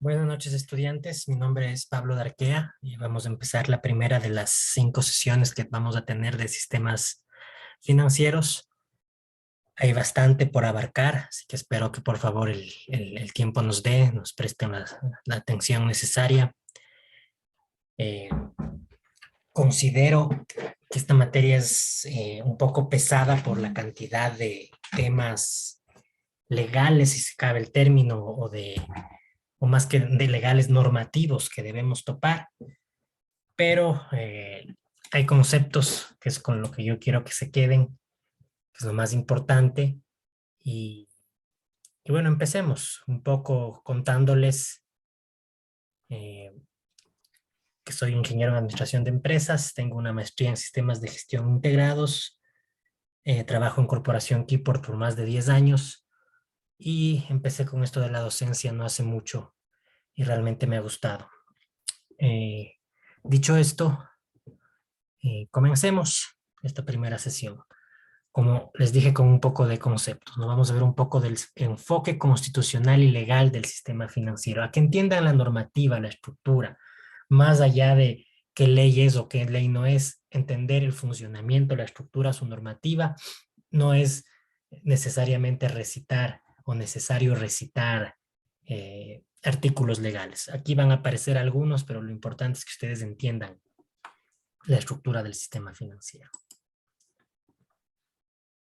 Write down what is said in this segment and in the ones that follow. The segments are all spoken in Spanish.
Buenas noches, estudiantes. Mi nombre es Pablo Darquea y vamos a empezar la primera de las 5 sesiones que vamos a tener de sistemas financieros. Hay bastante por abarcar, así que espero que por favor el tiempo nos presten la atención necesaria. Eh, Considero que esta materia es un poco pesada por la cantidad de temas legales, si se cabe el término, o más que de legales normativos que debemos topar, pero hay conceptos que es con lo que yo quiero que se queden, que es lo más importante. Y, y bueno, empecemos un poco contándoles eh, que soy ingeniero en administración de empresas, tengo una maestría en sistemas de gestión integrados, trabajo en Corporación Keyport por más de 10 años y empecé con esto de la docencia no hace mucho y realmente me ha gustado. Eh, Dicho esto, comencemos esta primera sesión. Como les dije, con un poco de conceptos. Nos vamos a ver un poco del enfoque constitucional y legal del sistema financiero, a que entiendan la normativa, la estructura, más allá de qué ley es o qué ley no es, entender el funcionamiento, la estructura, su normativa, no es necesariamente recitar o necesario recitar artículos legales. Aquí van a aparecer algunos, pero lo importante es que ustedes entiendan la estructura del sistema financiero.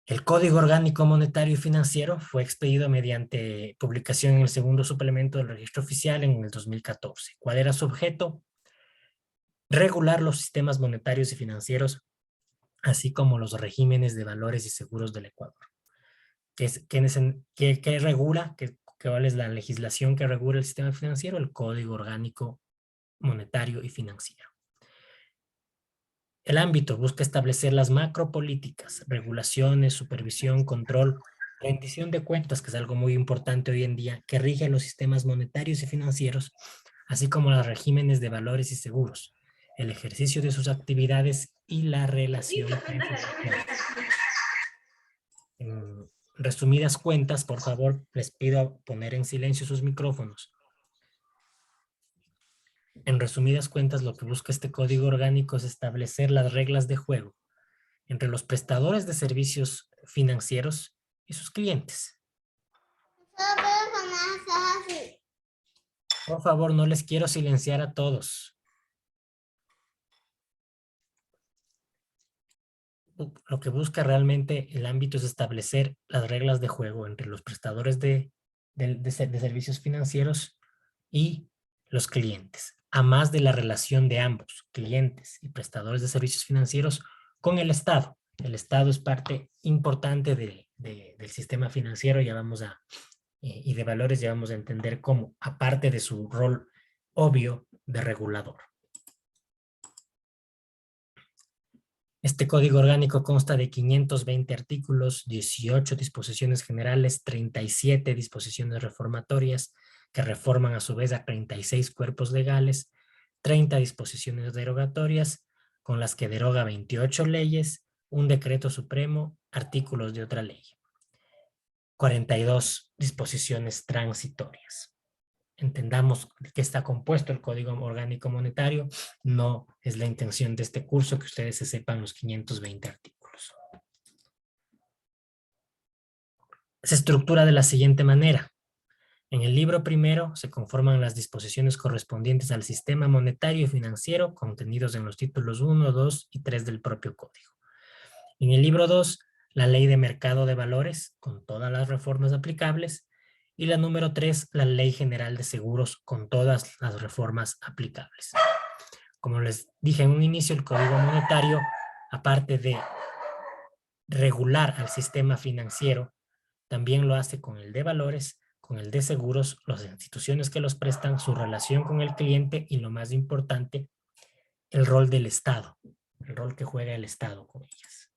El Código Orgánico Monetario y Financiero fue expedido mediante publicación en el segundo suplemento del Registro Oficial en el 2014. ¿Cuál era su objeto? Regular los sistemas monetarios y financieros, así como los regímenes de valores y seguros del Ecuador. ¿Qué regula? ¿Cuál es la legislación que regula el sistema financiero? El Código Orgánico Monetario y Financiero. El ámbito busca establecer las macropolíticas, regulaciones, supervisión, control, rendición de cuentas, que es algo muy importante hoy en día, que rige los sistemas monetarios y financieros, así como los regímenes de valores y seguros, el ejercicio de sus actividades y la relación. En resumidas cuentas, por favor, les pido poner en silencio sus micrófonos. En resumidas cuentas, lo que busca este código orgánico es establecer las reglas de juego entre los prestadores de servicios financieros y sus clientes. Por favor, no les quiero silenciar a todos. Lo que busca realmente el ámbito es establecer las reglas de juego entre los prestadores de servicios financieros y los clientes, a más de la relación de ambos, clientes y prestadores de servicios financieros, con el Estado. El Estado es parte importante del sistema financiero, ya vamos a, y de valores, ya vamos a entender cómo, aparte de su rol obvio de regulador. Este código orgánico consta de 520 artículos, 18 disposiciones generales, 37 disposiciones reformatorias que reforman a su vez a 36 cuerpos legales, 30 disposiciones derogatorias con las que deroga 28 leyes, un decreto supremo, artículos de otra ley, 42 disposiciones transitorias. Entendamos que está compuesto el Código Orgánico Monetario. No es la intención de este curso que ustedes se sepan los 520 artículos. Se estructura de la siguiente manera. En el libro primero se conforman las disposiciones correspondientes al sistema monetario y financiero contenidos en los títulos 1, 2 y 3 del propio código. En el libro 2, la ley de mercado de valores con todas las reformas aplicables. Y la número 3, la Ley General de Seguros con todas las reformas aplicables. Como les dije en un inicio, el Código Monetario, aparte de regular al sistema financiero, también lo hace con el de valores, con el de seguros, las instituciones que los prestan, su relación con el cliente y lo más importante, el rol del Estado. el rol que juega el Estado con ellas.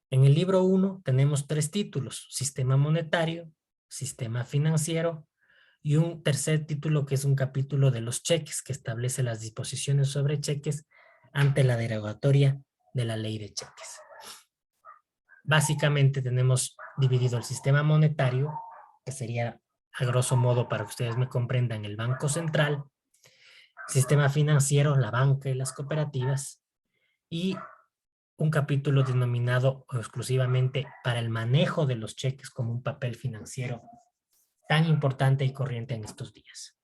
En el libro 1 tenemos 3 títulos: sistema monetario, sistema financiero y un tercer título que es un capítulo de los cheques, que establece las disposiciones sobre cheques ante la derogatoria de la ley de cheques. Básicamente tenemos dividido el sistema monetario, que sería a grosso modo, para que ustedes me comprendan, el Banco Central, sistema financiero, la banca y las cooperativas, y un capítulo denominado exclusivamente para el manejo de los cheques como un papel financiero tan importante y corriente en estos días.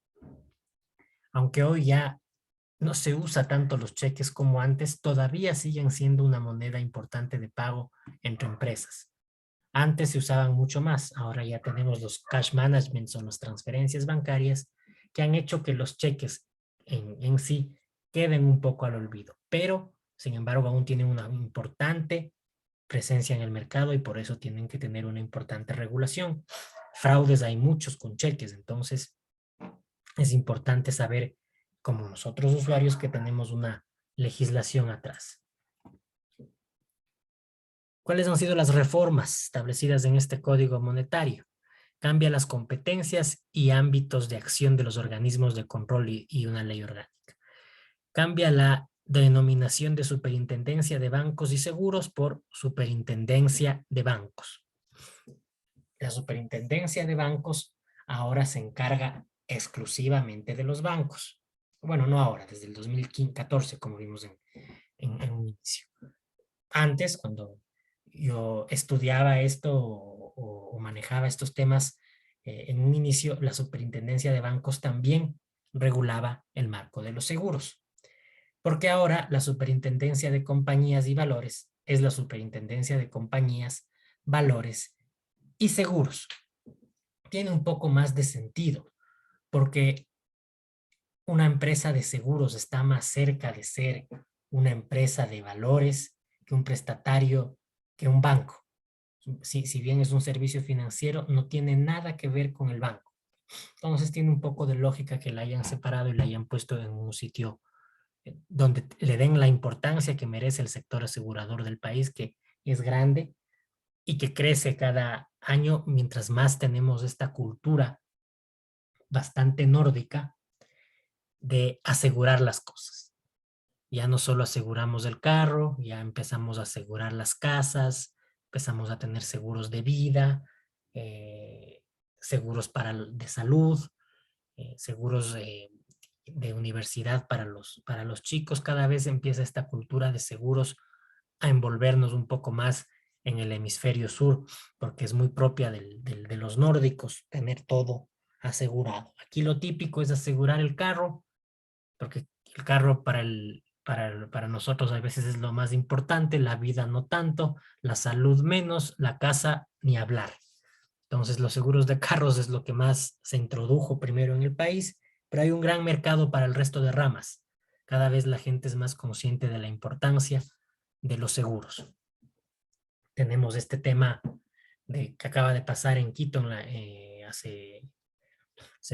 Aunque hoy ya no se usa tanto los cheques como antes, todavía siguen siendo una moneda importante de pago entre empresas. Antes se usaban mucho más, ahora ya tenemos los cash management o las transferencias bancarias que han hecho que los cheques en sí queden un poco al olvido, pero sin embargo aún tienen una importante presencia en el mercado y por eso tienen que tener una importante regulación. Fraudes hay muchos con cheques, entonces es importante saber, como nosotros usuarios, que tenemos una legislación atrás. ¿Cuáles han sido las reformas establecidas en este código monetario? Cambia las competencias y ámbitos de acción de los organismos de control y una ley orgánica. Cambia la denominación de superintendencia de bancos y seguros por superintendencia de bancos. La superintendencia de bancos ahora se encarga exclusivamente de los bancos. Bueno, no ahora, desde el 2014, como vimos en un inicio. Antes, cuando yo estudiaba esto o manejaba estos temas, en un inicio la superintendencia de bancos también regulaba el marco de los seguros. Porque ahora la superintendencia de compañías y valores es la superintendencia de compañías, valores y seguros. Tiene un poco más de sentido, porque una empresa de seguros está más cerca de ser una empresa de valores que un prestatario, que un banco. Si bien es un servicio financiero, no tiene nada que ver con el banco. Entonces tiene un poco de lógica que la hayan separado y la hayan puesto en un sitio donde le den la importancia que merece el sector asegurador del país, que es grande y que crece cada año mientras más tenemos esta cultura bastante nórdica de asegurar las cosas. Ya no solo aseguramos el carro, ya empezamos a asegurar las casas, empezamos a tener seguros de vida, seguros de salud, seguros de universidad para los chicos. Cada vez empieza esta cultura de seguros a envolvernos un poco más en el hemisferio sur, porque es muy propia de los nórdicos tener todo asegurado. Aquí lo típico es asegurar el carro, porque el carro para nosotros a veces es lo más importante, la vida no tanto, la salud menos, la casa ni hablar. Entonces los seguros de carros es lo que más se introdujo primero en el país, pero hay un gran mercado para el resto de ramas. Cada vez la gente es más consciente de la importancia de los seguros. Tenemos este tema que acaba de pasar en Quito hace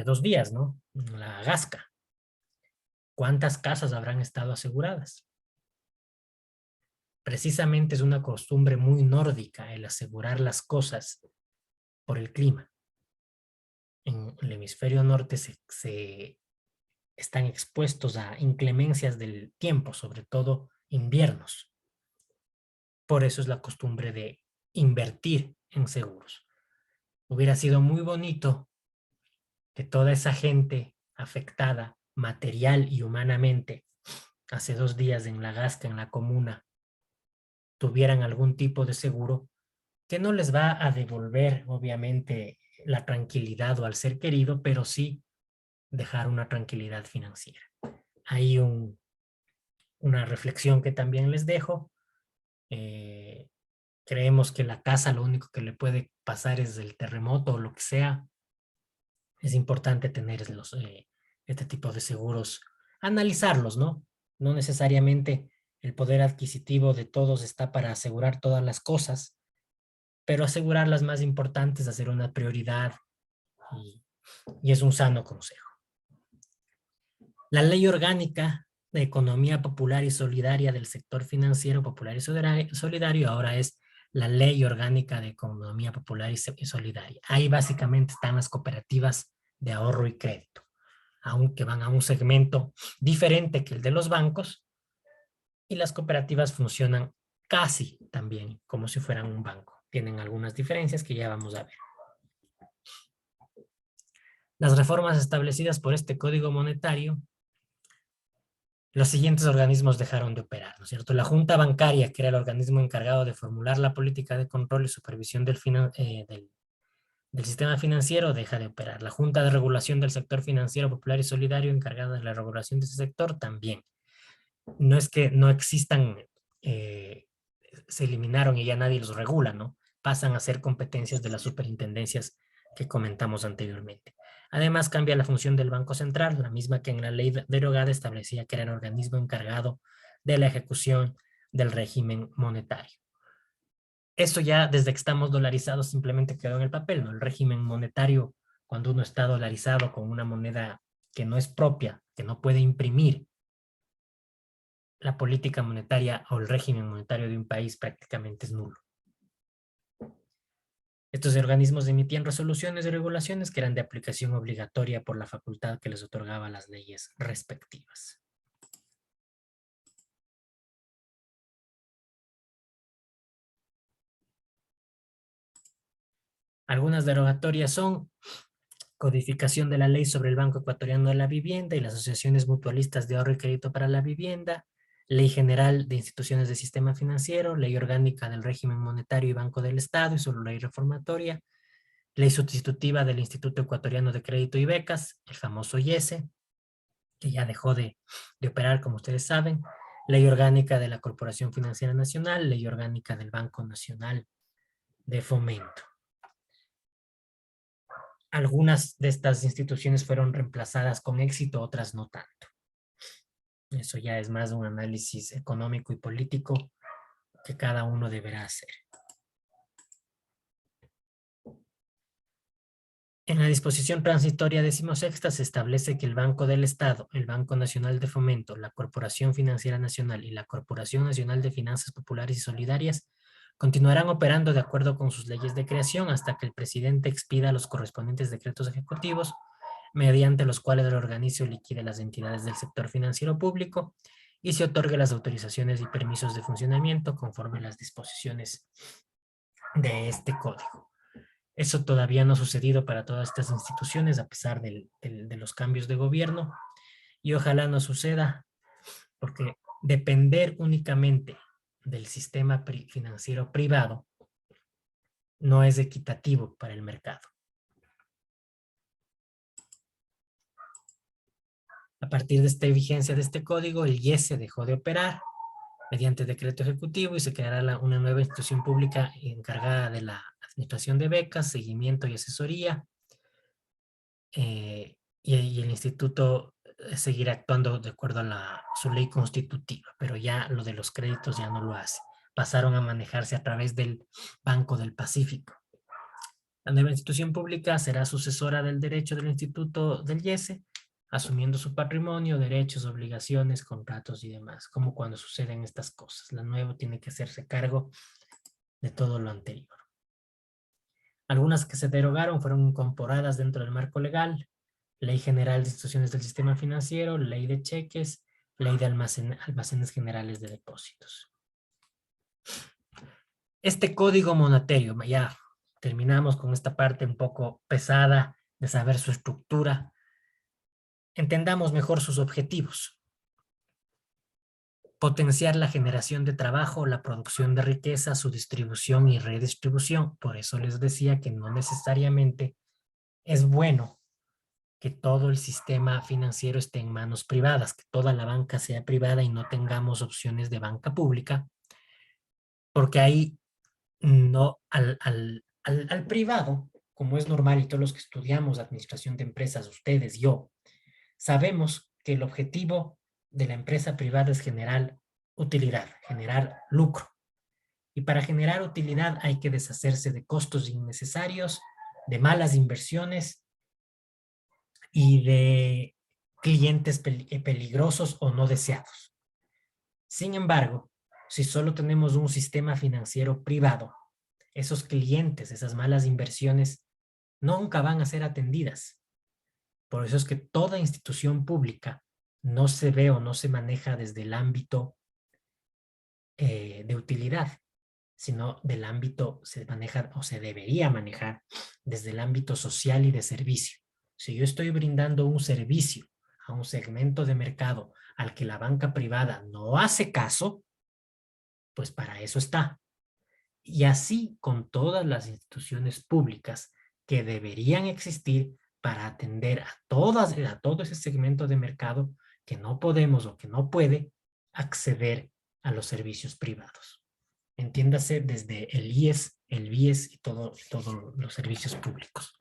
2 días, ¿no? La Gasca. ¿Cuántas casas habrán estado aseguradas? Precisamente es una costumbre muy nórdica el asegurar las cosas por el clima. En el hemisferio norte se están expuestos a inclemencias del tiempo, sobre todo inviernos. Por eso es la costumbre de invertir en seguros. Hubiera sido muy bonito que toda esa gente afectada material y humanamente hace 2 días en La Gasca, en la comuna, tuvieran algún tipo de seguro que no les va a devolver, obviamente, la tranquilidad o al ser querido, pero sí dejar una tranquilidad financiera. Hay una reflexión que también les dejo. Creemos que la casa lo único que le puede pasar es el terremoto o lo que sea. Es importante tener este tipo de seguros, analizarlos, ¿no? No necesariamente el poder adquisitivo de todos está para asegurar todas las cosas, pero asegurar las más importantes, hacer una prioridad y es un sano consejo. La ley orgánica de economía popular y solidaria del sector financiero popular y solidario, ahora es la Ley Orgánica de Economía Popular y Solidaria. Ahí básicamente están las cooperativas de ahorro y crédito, aunque van a un segmento diferente que el de los bancos, y las cooperativas funcionan casi también como si fueran un banco. Tienen algunas diferencias que ya vamos a ver. Las reformas establecidas por este Código Monetario, los siguientes organismos dejaron de operar, ¿no es cierto? La Junta Bancaria, que era el organismo encargado de formular la política de control y supervisión del sistema financiero, deja de operar. La Junta de Regulación del Sector Financiero Popular y Solidario, encargada de la regulación de ese sector, también. No es que no existan, se eliminaron y ya nadie los regula, ¿no? Pasan a ser competencias de las superintendencias que comentamos anteriormente. Además, cambia la función del Banco Central, la misma que en la ley derogada establecía que era el organismo encargado de la ejecución del régimen monetario. Eso ya desde que estamos dolarizados simplemente quedó en el papel, ¿no? El régimen monetario, cuando uno está dolarizado con una moneda que no es propia, que no puede imprimir, la política monetaria o el régimen monetario de un país prácticamente es nulo. Estos organismos emitían resoluciones y regulaciones que eran de aplicación obligatoria por la facultad que les otorgaba las leyes respectivas. Algunas derogatorias son codificación de la ley sobre el Banco Ecuatoriano de la Vivienda y las asociaciones mutualistas de ahorro y crédito para la vivienda, Ley General de Instituciones del Sistema Financiero, Ley Orgánica del Régimen Monetario y Banco del Estado y solo ley reformatoria, Ley sustitutiva del Instituto Ecuatoriano de Crédito y Becas, el famoso IESE, que ya dejó de operar, como ustedes saben, Ley Orgánica de la Corporación Financiera Nacional, Ley Orgánica del Banco Nacional de Fomento. Algunas de estas instituciones fueron reemplazadas con éxito, otras no tanto. Eso ya es más un análisis económico y político que cada uno deberá hacer. En la disposición transitoria 16ª se establece que el Banco del Estado, el Banco Nacional de Fomento, la Corporación Financiera Nacional y la Corporación Nacional de Finanzas Populares y Solidarias continuarán operando de acuerdo con sus leyes de creación hasta que el presidente expida los correspondientes decretos ejecutivos, mediante los cuales el organismo liquide las entidades del sector financiero público y se otorgue las autorizaciones y permisos de funcionamiento conforme a las disposiciones de este código. Eso todavía no ha sucedido para todas estas instituciones a pesar de los cambios de gobierno, y ojalá no suceda, porque depender únicamente del sistema financiero privado no es equitativo para el mercado. A partir de esta vigencia de este código, el IESE dejó de operar mediante decreto ejecutivo y se creará una nueva institución pública encargada de la administración de becas, seguimiento y asesoría, y el instituto seguirá actuando de acuerdo a su ley constitutiva, pero ya lo de los créditos ya no lo hace. Pasaron a manejarse a través del Banco del Pacífico. La nueva institución pública será sucesora del derecho del instituto del IESE, asumiendo su patrimonio, derechos, obligaciones, contratos y demás, como cuando suceden estas cosas. La nueva tiene que hacerse cargo de todo lo anterior. Algunas que se derogaron fueron incorporadas dentro del marco legal: Ley General de Instituciones del Sistema Financiero, Ley de Cheques, Ley de Almacenes Generales de Depósitos. Este código monetario, ya terminamos con esta parte un poco pesada de saber su estructura. Entendamos mejor sus objetivos. Potenciar la generación de trabajo, la producción de riqueza, su distribución y redistribución. Por eso les decía que no necesariamente es bueno que todo el sistema financiero esté en manos privadas, que toda la banca sea privada y no tengamos opciones de banca pública, porque ahí no, al privado, como es normal, y todos los que estudiamos administración de empresas, ustedes, yo, sabemos que el objetivo de la empresa privada es generar utilidad, generar lucro. Y para generar utilidad hay que deshacerse de costos innecesarios, de malas inversiones y de clientes peligrosos o no deseados. Sin embargo, si solo tenemos un sistema financiero privado, esos clientes, esas malas inversiones, nunca van a ser atendidas. Por eso es que toda institución pública no se ve o no se maneja desde el ámbito de utilidad, sino del ámbito, se maneja o se debería manejar desde el ámbito social y de servicio. Si yo estoy brindando un servicio a un segmento de mercado al que la banca privada no hace caso, pues para eso está. Y así con todas las instituciones públicas que deberían existir para atender a todo ese segmento de mercado que no podemos o que no puede acceder a los servicios privados. Entiéndase desde el IES, el BIES y todos los servicios públicos.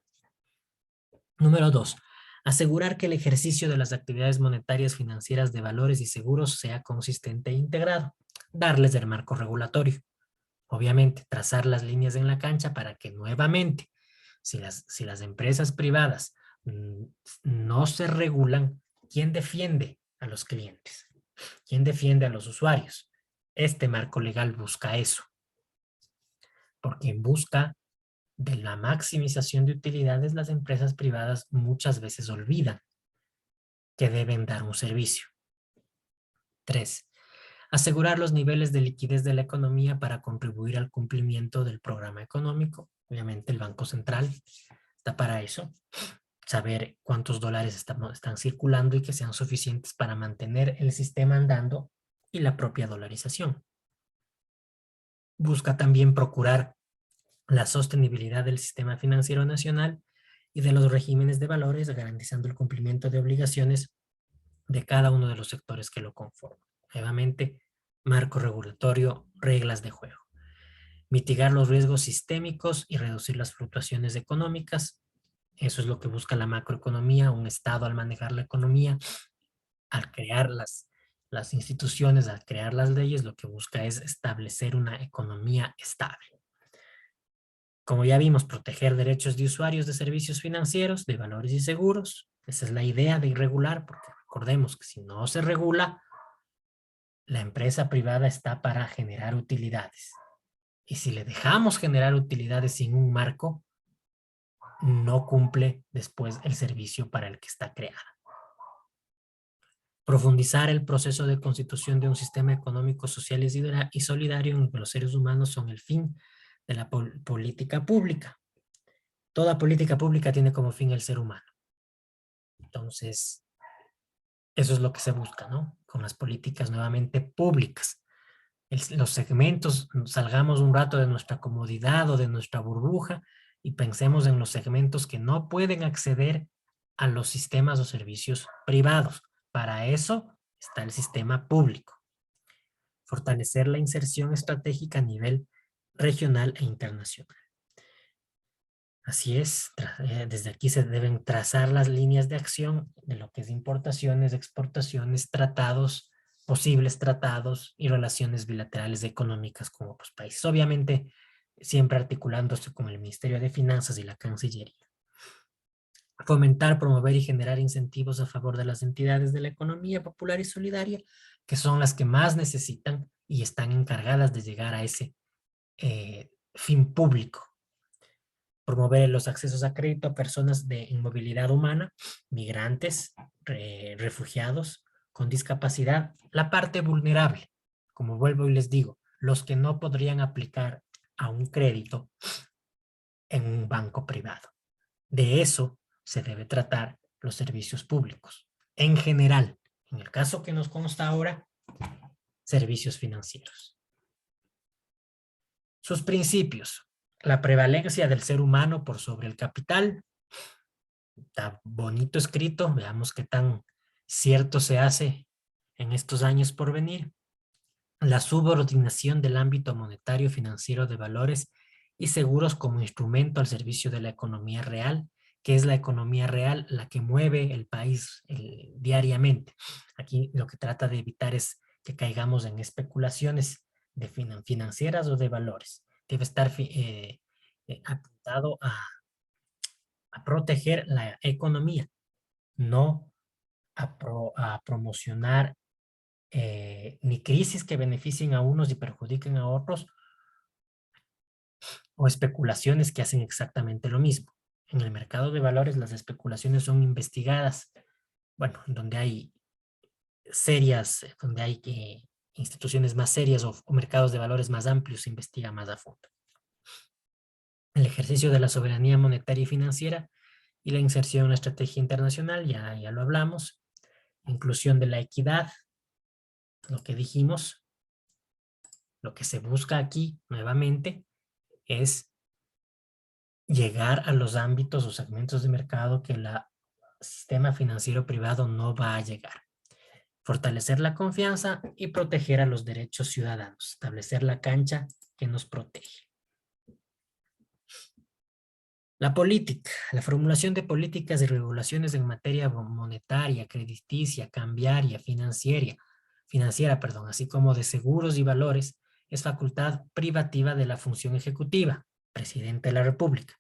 Número 2. Asegurar que el ejercicio de las actividades monetarias, financieras, de valores y seguros sea consistente e integrado. Darles el marco regulatorio. Obviamente, trazar las líneas en la cancha para que nuevamente, si las empresas privadas no se regulan, ¿quién defiende a los clientes? ¿Quién defiende a los usuarios? Este marco legal busca eso, porque en busca de la maximización de utilidades, las empresas privadas muchas veces olvidan que deben dar un servicio. 3. Asegurar los niveles de liquidez de la economía para contribuir al cumplimiento del programa económico. Obviamente el Banco Central está para eso. Saber cuántos dólares están circulando y que sean suficientes para mantener el sistema andando y la propia dolarización. Busca también procurar la sostenibilidad del sistema financiero nacional y de los regímenes de valores, garantizando el cumplimiento de obligaciones de cada uno de los sectores que lo conforman. Nuevamente, marco regulatorio, reglas de juego. Mitigar los riesgos sistémicos y reducir las fluctuaciones económicas. Eso es lo que busca la macroeconomía, un Estado al manejar la economía, al crear las instituciones, al crear las leyes, lo que busca es establecer una economía estable. Como ya vimos, proteger derechos de usuarios de servicios financieros, de valores y seguros. Esa es la idea de irregular, porque recordemos que si no se regula, la empresa privada está para generar utilidades. Y si le dejamos generar utilidades sin un marco, no cumple después el servicio para el que está creada. Profundizar el proceso de constitución de un sistema económico, social y solidario en que los seres humanos son el fin de la política pública. Toda política pública tiene como fin el ser humano. Entonces, eso es lo que se busca, ¿no? Con las políticas nuevamente públicas. Los segmentos, salgamos un rato de nuestra comodidad o de nuestra burbuja y pensemos en los segmentos que no pueden acceder a los sistemas o servicios privados. Para eso está el sistema público. Fortalecer la inserción estratégica a nivel regional e internacional. Así es, desde aquí se deben trazar las líneas de acción de lo que es importaciones, exportaciones, tratados, posibles tratados y relaciones bilaterales económicas con otros países. Obviamente, siempre articulándose con el Ministerio de Finanzas y la Cancillería. Fomentar, promover y generar incentivos a favor de las entidades de la economía popular y solidaria, que son las que más necesitan y están encargadas de llegar a ese fin público. Promover los accesos a crédito a personas de inmovilidad humana, migrantes, refugiados, con discapacidad, la parte vulnerable, como vuelvo y les digo, los que no podrían aplicar a un crédito en un banco privado. De eso se debe tratar los servicios públicos. En general, en el caso que nos consta ahora, servicios financieros. Sus principios. La prevalencia del ser humano por sobre el capital. Está bonito escrito, veamos qué tan cierto se hace en estos años por venir. La subordinación del ámbito monetario, financiero, de valores y seguros como instrumento al servicio de la economía real, que es la economía real la que mueve el país diariamente. Aquí lo que trata de evitar es que caigamos en especulaciones de financieras o de valores. Debe estar apuntado a proteger la economía, no a promocionar ni crisis que beneficien a unos y perjudiquen a otros, o especulaciones que hacen exactamente lo mismo. En el mercado de valores las especulaciones son investigadas, bueno, donde hay donde hay instituciones más serias o mercados de valores más amplios, se investiga más a fondo. El ejercicio de la soberanía monetaria y financiera y la inserción en la estrategia internacional, ya lo hablamos. Inclusión de la equidad, lo que dijimos. Lo que se busca aquí, nuevamente, es llegar a los ámbitos o segmentos de mercado que el sistema financiero privado no va a llegar. Fortalecer la confianza y proteger a los derechos ciudadanos. Establecer la cancha que nos protege. La política, la formulación de políticas y regulaciones en materia monetaria, crediticia, cambiaria, financiera, así como de seguros y valores, es facultad privativa de la función ejecutiva, presidente de la República,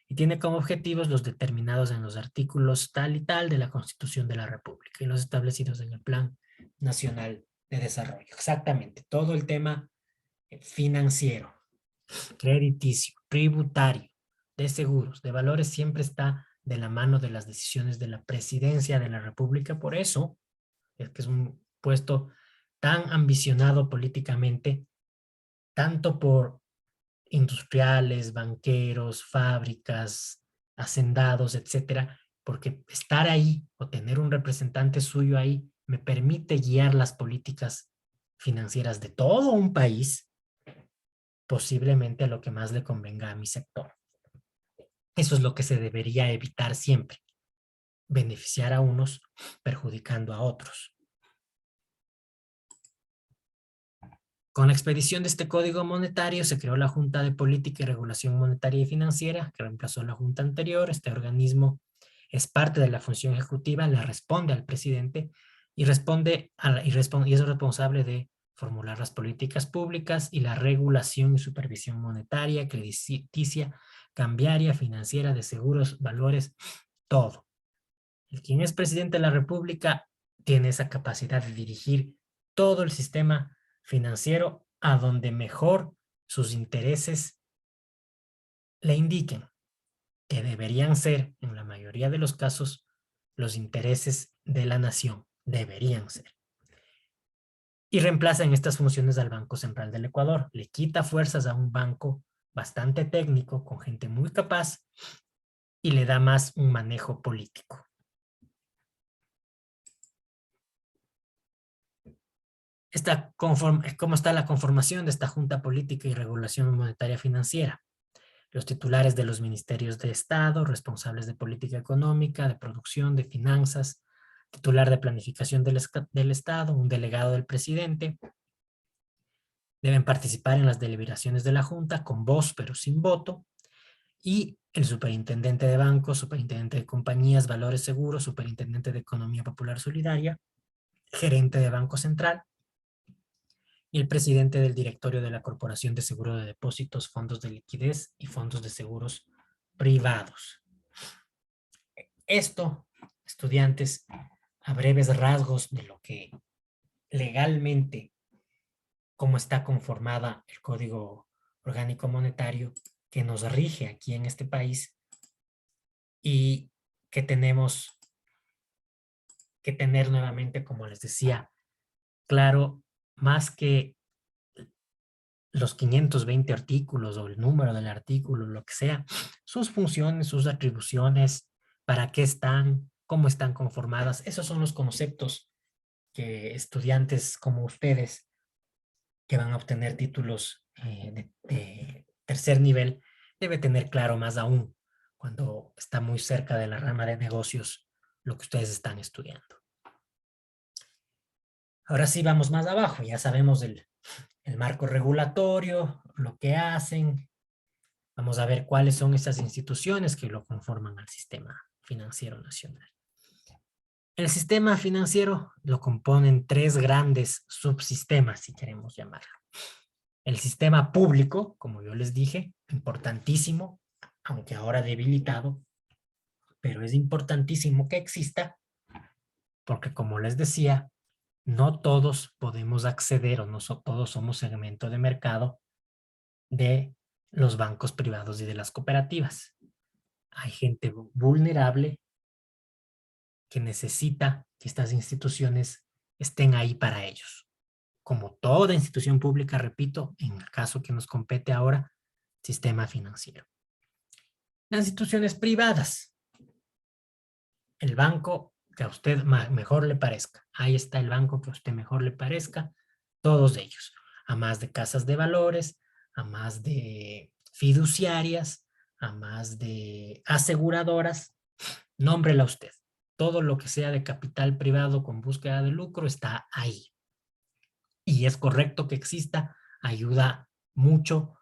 y tiene como objetivos los determinados en los artículos tal y tal de la Constitución de la República y los establecidos en el Plan Nacional de Desarrollo. Exactamente, todo el tema financiero, crediticio, tributario, de seguros, de valores, siempre está de la mano de las decisiones de la Presidencia de la República. Por eso es que es un puesto tan ambicionado políticamente, tanto por industriales, banqueros, fábricas, hacendados, etcétera, porque estar ahí o tener un representante suyo ahí me permite guiar las políticas financieras de todo un país, posiblemente a lo que más le convenga a mi sector. Eso es lo que se debería evitar siempre, beneficiar a unos perjudicando a otros. Con la expedición de este código monetario se creó la Junta de Política y Regulación Monetaria y Financiera, que reemplazó la Junta anterior. Este organismo es parte de la función ejecutiva, le responde al presidente y es responsable de formular las políticas públicas y la regulación y supervisión monetaria, crediticia, cambiaria, financiera, de seguros, valores, todo. El quien es presidente de la República tiene esa capacidad de dirigir todo el sistema financiero a donde mejor sus intereses le indiquen, que deberían ser, en la mayoría de los casos, los intereses de la nación. Deberían ser. Y reemplaza en estas funciones al Banco Central del Ecuador. Le quita fuerzas a un banco bastante técnico, con gente muy capaz, y le da más un manejo político. ¿Cómo está la conformación de esta Junta Política y Regulación Monetaria Financiera? Los titulares de los ministerios de Estado, responsables de política económica, de producción, de finanzas, titular de planificación del Estado, un delegado del presidente, deben participar en las deliberaciones de la Junta con voz pero sin voto, y el superintendente de bancos, superintendente de compañías, valores seguros, superintendente de economía popular solidaria, gerente de Banco Central, y el presidente del directorio de la Corporación de Seguro de Depósitos, Fondos de Liquidez y Fondos de Seguros Privados. Esto, estudiantes, a breves rasgos de lo que legalmente, cómo está conformada el Código Orgánico Monetario que nos rige aquí en este país, y que tenemos que tener nuevamente, como les decía, claro, más que los 520 artículos o el número del artículo, lo que sea, sus funciones, sus atribuciones, para qué están, cómo están conformadas. Esos son los conceptos que estudiantes como ustedes, que van a obtener títulos de tercer nivel, debe tener claro, más aún cuando está muy cerca de la rama de negocios lo que ustedes están estudiando. Ahora sí vamos más abajo, ya sabemos el marco regulatorio, lo que hacen. Vamos a ver cuáles son esas instituciones que lo conforman al sistema financiero nacional. El sistema financiero lo componen tres grandes subsistemas, si queremos llamarlo. El sistema público, como yo les dije, importantísimo, aunque ahora debilitado, pero es importantísimo que exista, porque como les decía, no todos podemos acceder o no todos somos segmento de mercado de los bancos privados y de las cooperativas. Hay gente vulnerable que necesita que estas instituciones estén ahí para ellos. Como toda institución pública, repito, en el caso que nos compete ahora, sistema financiero. Las instituciones privadas, el banco que a usted mejor le parezca. Ahí está el banco que a usted mejor le parezca, todos ellos, a más de casas de valores, a más de fiduciarias, a más de aseguradoras, nómbrela usted. Todo lo que sea de capital privado con búsqueda de lucro está ahí. Y es correcto que exista, ayuda mucho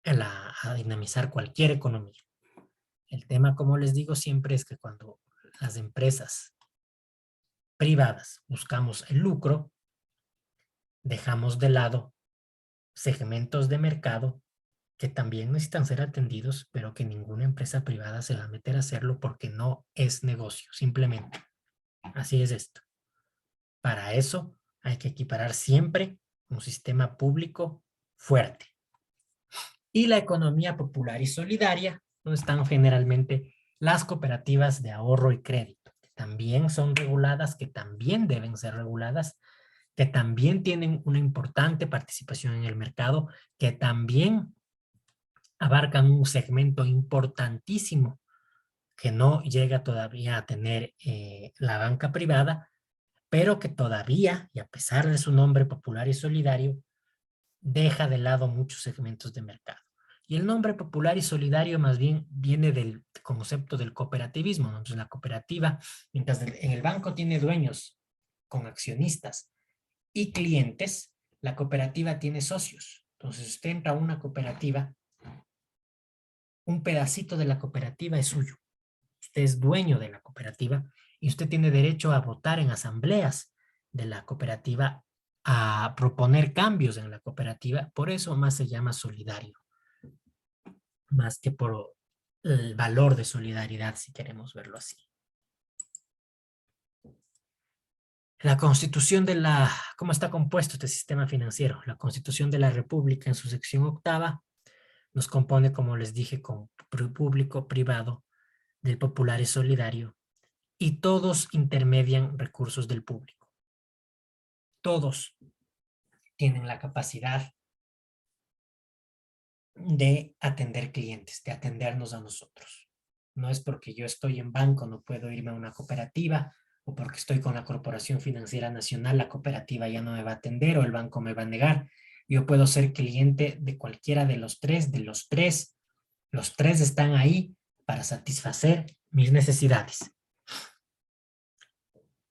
a dinamizar cualquier economía. El tema, como les digo siempre, es que cuando las empresas privadas buscamos el lucro, dejamos de lado segmentos de mercado que también necesitan ser atendidos, pero que ninguna empresa privada se va a meter a hacerlo porque no es negocio, simplemente. Así es esto. Para eso hay que equiparar siempre un sistema público fuerte. Y la economía popular y solidaria, donde están generalmente las cooperativas de ahorro y crédito, que también son reguladas, que también deben ser reguladas, que también tienen una importante participación en el mercado, que también abarcan un segmento importantísimo que no llega todavía a tener la banca privada, pero que todavía, y a pesar de su nombre popular y solidario, deja de lado muchos segmentos de mercado. Y el nombre popular y solidario más bien viene del concepto del cooperativismo. Entonces la cooperativa, mientras en el banco tiene dueños con accionistas y clientes, la cooperativa tiene socios. Entonces usted entra a una cooperativa, un pedacito de la cooperativa es suyo. Usted es dueño de la cooperativa y usted tiene derecho a votar en asambleas de la cooperativa, a proponer cambios en la cooperativa. Por eso más se llama solidario, más que por el valor de solidaridad, si queremos verlo así. La constitución de la, ¿cómo está compuesto este sistema financiero? La constitución de la República en su sección 8 nos compone, como les dije, con público, privado, del popular y solidario, y todos intermedian recursos del público. Todos tienen la capacidad de atender clientes, de atendernos a nosotros. No es porque yo estoy en banco, no puedo irme a una cooperativa, o porque estoy con la Corporación Financiera Nacional, la cooperativa ya no me va a atender o el banco me va a negar. Yo puedo ser cliente de cualquiera de los tres, los tres están ahí para satisfacer mis necesidades.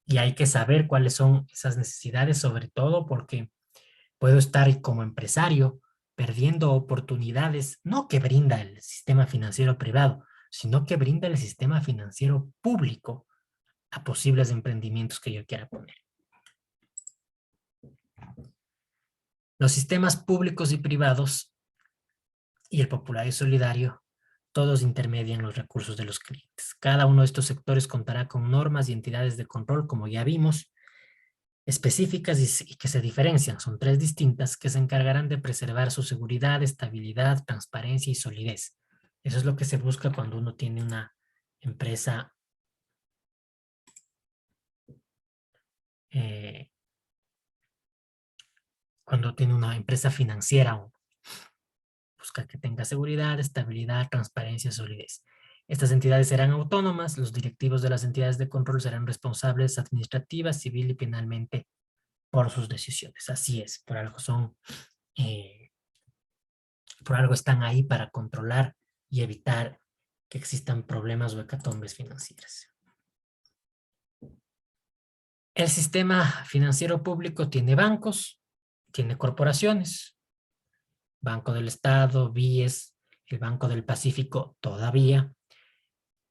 Y hay que saber cuáles son esas necesidades, sobre todo porque puedo estar como empresario perdiendo oportunidades, no que brinda el sistema financiero privado, sino que brinda el sistema financiero público a posibles emprendimientos que yo quiera poner. Los sistemas públicos y privados y el popular y solidario, todos intermedian los recursos de los clientes. Cada uno de estos sectores contará con normas y entidades de control, como ya vimos, específicas y que se diferencian. Son tres distintas que se encargarán de preservar su seguridad, estabilidad, transparencia y solidez. Eso es lo que se busca cuando uno tiene una empresa financiera. Busca que tenga seguridad, estabilidad, transparencia, solidez. Estas entidades serán autónomas, los directivos de las entidades de control serán responsables administrativa, civil y penalmente por sus decisiones. Así es, por algo están ahí para controlar y evitar que existan problemas o hecatombes financieras. El sistema financiero público tiene bancos, tiene corporaciones, Banco del Estado, BIES, el Banco del Pacífico todavía,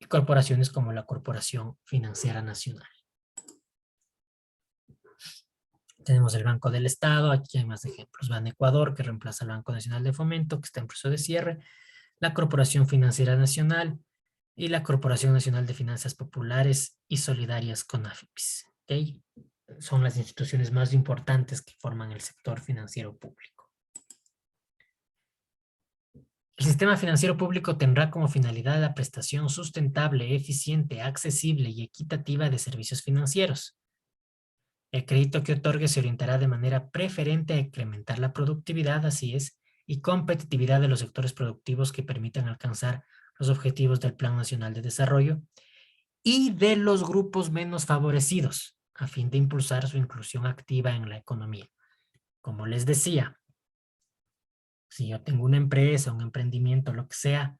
y corporaciones como la Corporación Financiera Nacional. Tenemos el Banco del Estado, aquí hay más ejemplos. Banecuador, que reemplaza al Banco Nacional de Fomento, que está en proceso de cierre, la Corporación Financiera Nacional y la Corporación Nacional de Finanzas Populares y Solidarias, CONAFIPIS, ¿ok? Son las instituciones más importantes que forman el sector financiero público. El sistema financiero público tendrá como finalidad la prestación sustentable, eficiente, accesible y equitativa de servicios financieros. El crédito que otorgue se orientará de manera preferente a incrementar la productividad, así es, y competitividad de los sectores productivos que permitan alcanzar los objetivos del Plan Nacional de Desarrollo y de los grupos menos favorecidos, a fin de impulsar su inclusión activa en la economía. Como les decía, si yo tengo una empresa, un emprendimiento, lo que sea,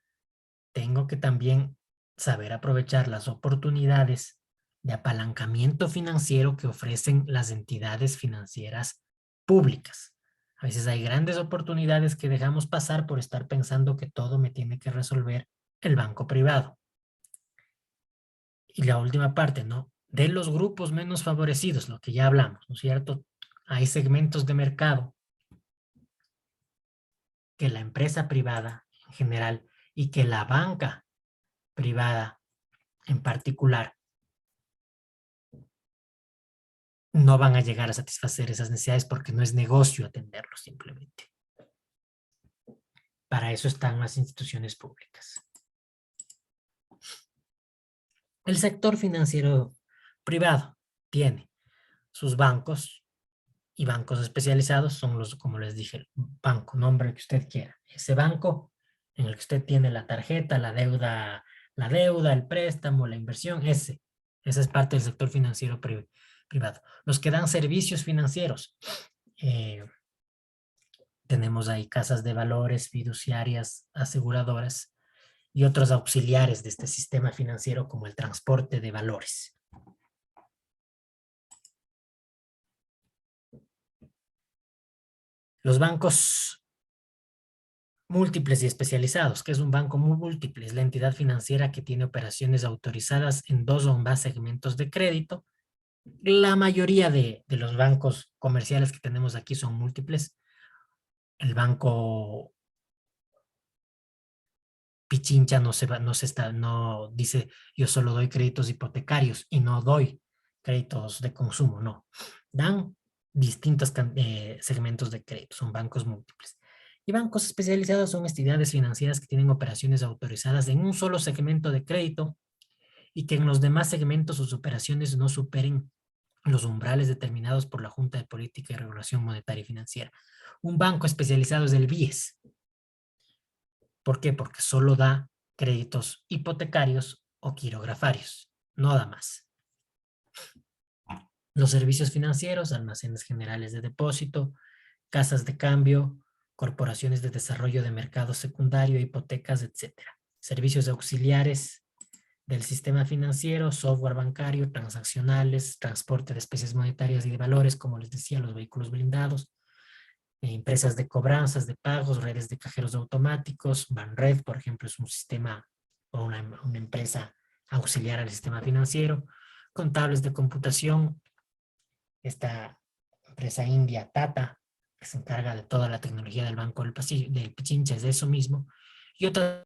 tengo que también saber aprovechar las oportunidades de apalancamiento financiero que ofrecen las entidades financieras públicas. A veces hay grandes oportunidades que dejamos pasar por estar pensando que todo me tiene que resolver el banco privado. Y la última parte, ¿no? De los grupos menos favorecidos, lo que ya hablamos, ¿no es cierto? Hay segmentos de mercado que la empresa privada en general y que la banca privada en particular no van a llegar a satisfacer esas necesidades porque no es negocio atenderlos simplemente. Para eso están las instituciones públicas. El sector financiero privado tiene sus bancos y bancos especializados son los, como les dije, el banco, nombre que usted quiera. Ese banco en el que usted tiene la tarjeta, la deuda, el préstamo, la inversión, esa es parte del sector financiero privado. Los que dan servicios financieros, tenemos ahí casas de valores, fiduciarias, aseguradoras y otros auxiliares de este sistema financiero como el transporte de valores. Los bancos múltiples y especializados, que es un banco muy múltiple, es la entidad financiera que tiene operaciones autorizadas en 2 o más segmentos de crédito. La mayoría de los bancos comerciales que tenemos aquí son múltiples. El banco Pichincha no dice yo solo doy créditos hipotecarios y no doy créditos de consumo, no. Dan distintos segmentos de crédito, son bancos múltiples. Y bancos especializados son entidades financieras que tienen operaciones autorizadas en un solo segmento de crédito y que en los demás segmentos sus operaciones no superen los umbrales determinados por la Junta de Política y Regulación Monetaria y Financiera. Un banco especializado es el BIES. ¿Por qué? Porque solo da créditos hipotecarios o quirografarios, no da más. Los servicios financieros, almacenes generales de depósito, casas de cambio, corporaciones de desarrollo de mercado secundario, hipotecas, etc. Servicios auxiliares del sistema financiero, software bancario, transaccionales, transporte de especies monetarias y de valores, como les decía, los vehículos blindados, empresas de cobranzas, de pagos, redes de cajeros automáticos. Banred, por ejemplo, es un sistema o una empresa auxiliar al sistema financiero. Contables de computación, esta empresa india Tata, que se encarga de toda la tecnología del Banco del Pichincha, es de eso mismo. Y otra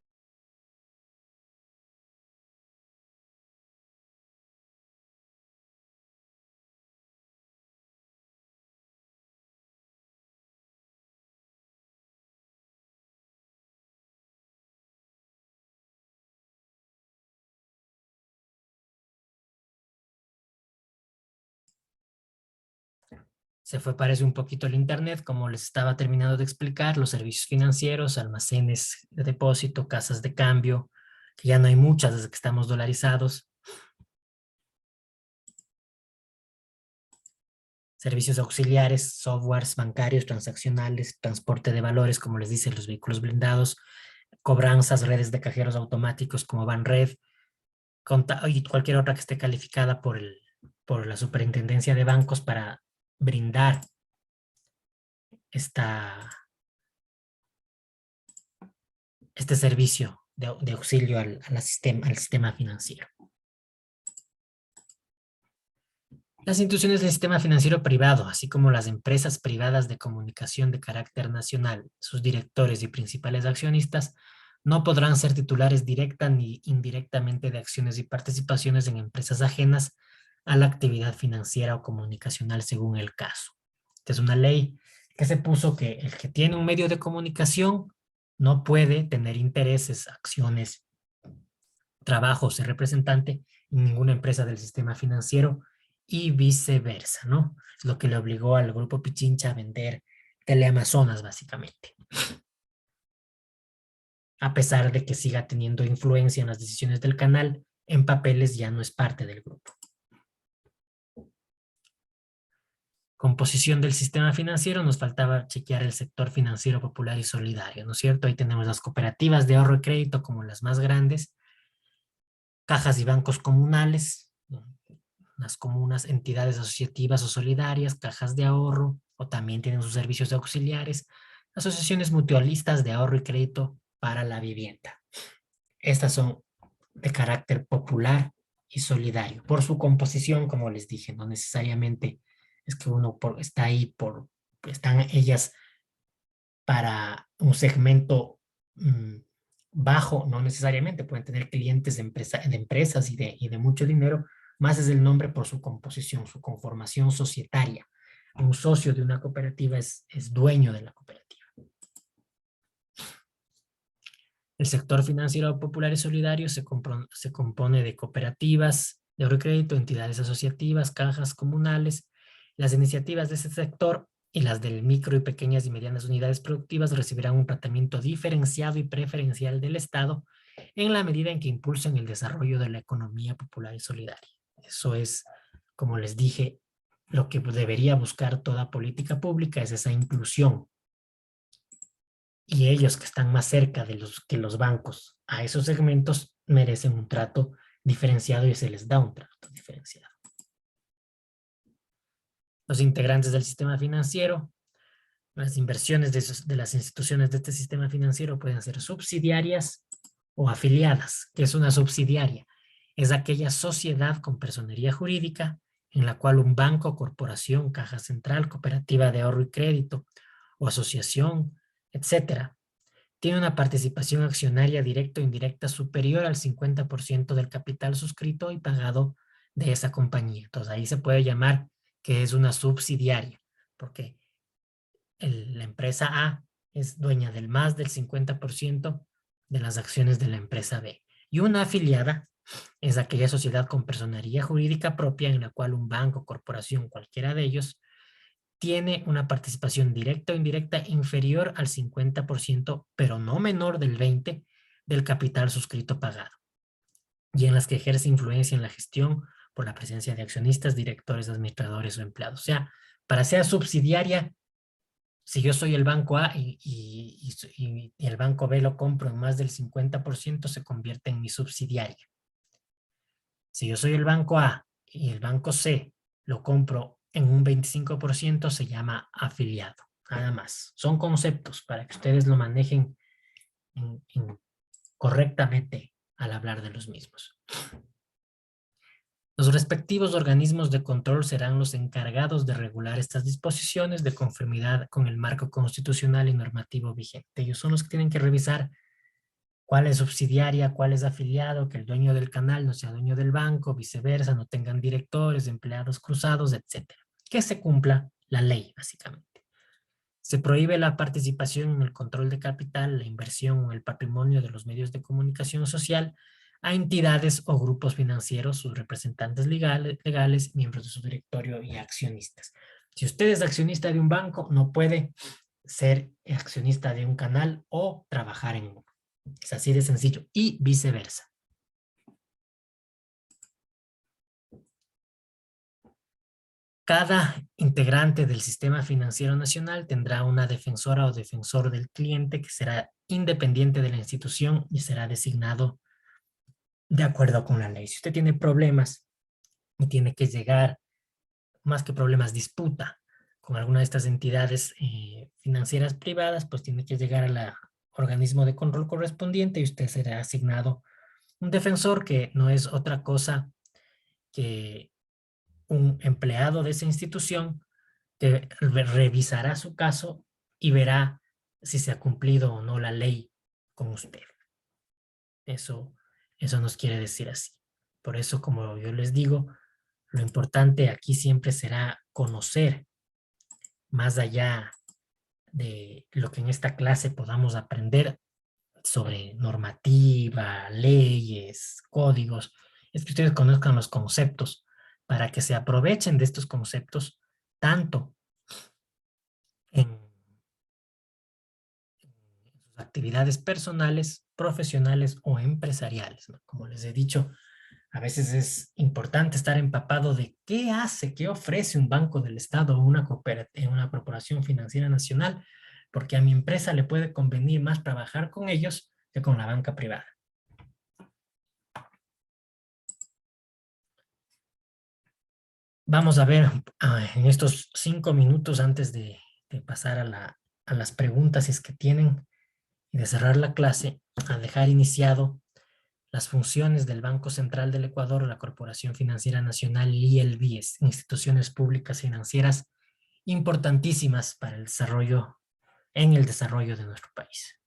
se fue, parece un poquito el Internet, como les estaba terminando de explicar, los servicios financieros, almacenes de depósito, casas de cambio, que ya no hay muchas desde que estamos dolarizados. Servicios auxiliares, softwares bancarios, transaccionales, transporte de valores, como les dice, los vehículos blindados, cobranzas, redes de cajeros automáticos como Banred, y cualquier otra que esté calificada por la Superintendencia de Bancos para brindar este servicio de auxilio al sistema financiero. Las instituciones del sistema financiero privado, así como las empresas privadas de comunicación de carácter nacional, sus directores y principales accionistas, no podrán ser titulares directa ni indirectamente de acciones y participaciones en empresas ajenas a la actividad financiera o comunicacional según el caso. Esta es una ley que se puso que el que tiene un medio de comunicación no puede tener intereses, acciones, trabajo o ser representante en ninguna empresa del sistema financiero y viceversa, ¿no? Es lo que le obligó al grupo Pichincha a vender Teleamazonas, básicamente. A pesar de que siga teniendo influencia en las decisiones del canal, en papeles ya no es parte del grupo. Composición del sistema financiero, nos faltaba chequear el sector financiero popular y solidario, ¿no es cierto? Ahí tenemos las cooperativas de ahorro y crédito como las más grandes, cajas y bancos comunales, las comunas, entidades asociativas o solidarias, cajas de ahorro, o también tienen sus servicios auxiliares, asociaciones mutualistas de ahorro y crédito para la vivienda. Estas son de carácter popular y solidario. Por su composición, como les dije, no necesariamente es que uno está ahí están ellas para un segmento bajo, no necesariamente, pueden tener clientes de empresas y de mucho dinero, más es el nombre por su composición, su conformación societaria. Un socio de una cooperativa es dueño de la cooperativa. El sector financiero popular y solidario se compone de cooperativas de ahorro y crédito, entidades asociativas, cajas comunales. Las iniciativas de ese sector y las del micro y pequeñas y medianas unidades productivas recibirán un tratamiento diferenciado y preferencial del Estado en la medida en que impulsen el desarrollo de la economía popular y solidaria. Eso es, como les dije, lo que debería buscar toda política pública, es esa inclusión. Y ellos que están más cerca de que los bancos a esos segmentos merecen un trato diferenciado y se les da un trato diferenciado. Los integrantes del sistema financiero, las inversiones de las instituciones de este sistema financiero pueden ser subsidiarias o afiliadas. ¿Qué es una subsidiaria? Es aquella sociedad con personería jurídica en la cual un banco, corporación, caja central, cooperativa de ahorro y crédito o asociación, etcétera, tiene una participación accionaria directa o indirecta superior al 50% del capital suscrito y pagado de esa compañía. Entonces ahí se puede llamar que es una subsidiaria, porque la empresa A es dueña del más del 50% de las acciones de la empresa B. Y una afiliada es aquella sociedad con personería jurídica propia en la cual un banco, corporación, cualquiera de ellos, tiene una participación directa o indirecta inferior al 50%, pero no menor del 20% del capital suscrito pagado, y en las que ejerce influencia en la gestión por la presencia de accionistas, directores, administradores o empleados. O sea, para ser subsidiaria, si yo soy el banco A y el banco B lo compro en más del 50%, se convierte en mi subsidiaria. Si yo soy el banco A y el banco C lo compro en un 25%, se llama afiliado. Nada más. Son conceptos para que ustedes lo manejen correctamente al hablar de los mismos. Los respectivos organismos de control serán los encargados de regular estas disposiciones de conformidad con el marco constitucional y normativo vigente. Ellos son los que tienen que revisar cuál es subsidiaria, cuál es afiliado, que el dueño del canal no sea dueño del banco, viceversa, no tengan directores, empleados cruzados, etcétera. Que se cumpla la ley, básicamente. Se prohíbe la participación en el control de capital, la inversión o el patrimonio de los medios de comunicación social a entidades o grupos financieros, sus representantes legales, miembros de su directorio y accionistas. Si usted es accionista de un banco, no puede ser accionista de un canal o trabajar en uno. Es así de sencillo. Y viceversa. Cada integrante del sistema financiero nacional tendrá una defensora o defensor del cliente que será independiente de la institución y será designado de acuerdo con la ley. Si usted tiene problemas y tiene que llegar, más que problemas, disputa con alguna de estas entidades financieras privadas, pues tiene que llegar al organismo de control correspondiente y usted será asignado un defensor que no es otra cosa que un empleado de esa institución que revisará su caso y verá si se ha cumplido o no la ley con usted. Eso nos quiere decir así. Por eso, como yo les digo, Lo importante aquí siempre será conocer, más allá de lo que en esta clase podamos aprender sobre normativa, leyes, códigos, es que ustedes conozcan los conceptos para que se aprovechen de estos conceptos tanto en sus actividades personales, profesionales o empresariales, ¿no? Como les he dicho, a veces es importante estar empapado de qué hace, qué ofrece un banco del Estado o una corporación financiera nacional, porque a mi empresa le puede convenir más trabajar con ellos que con la banca privada. Vamos a ver en estos 5 minutos antes de pasar a las preguntas, si es que tienen, y de cerrar la clase, a dejar iniciado las funciones del Banco Central del Ecuador, la Corporación Financiera Nacional y el BIES, instituciones públicas financieras importantísimas para el desarrollo, en el desarrollo de nuestro país.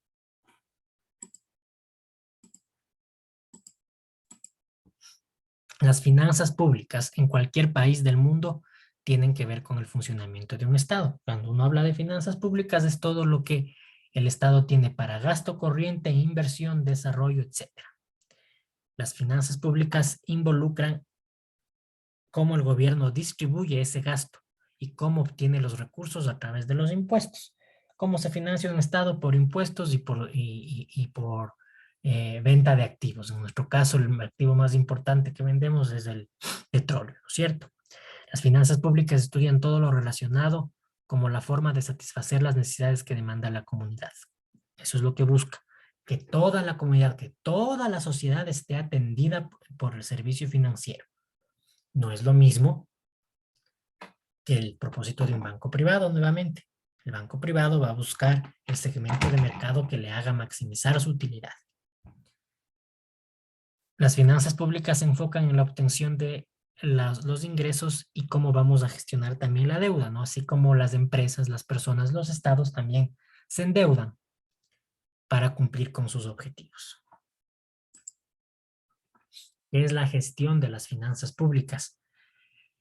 Las finanzas públicas en cualquier país del mundo tienen que ver con el funcionamiento de un Estado. Cuando uno habla de finanzas públicas es todo lo que el Estado tiene para gasto corriente, inversión, desarrollo, etcétera. Las finanzas públicas involucran cómo el gobierno distribuye ese gasto y cómo obtiene los recursos a través de los impuestos. Cómo se financia un Estado por impuestos y por venta de activos. En nuestro caso, el activo más importante que vendemos es el petróleo, ¿no es cierto? Las finanzas públicas estudian todo lo relacionado como la forma de satisfacer las necesidades que demanda la comunidad. Eso es lo que busca, que toda la comunidad, que toda la sociedad esté atendida por el servicio financiero. No es lo mismo que el propósito de un banco privado, nuevamente. El banco privado va a buscar el segmento de mercado que le haga maximizar su utilidad. Las finanzas públicas se enfocan en la obtención de los ingresos y cómo vamos a gestionar también la deuda, ¿no? Así como las empresas, las personas, los estados también se endeudan para cumplir con sus objetivos. ¿Qué es la gestión de las finanzas públicas?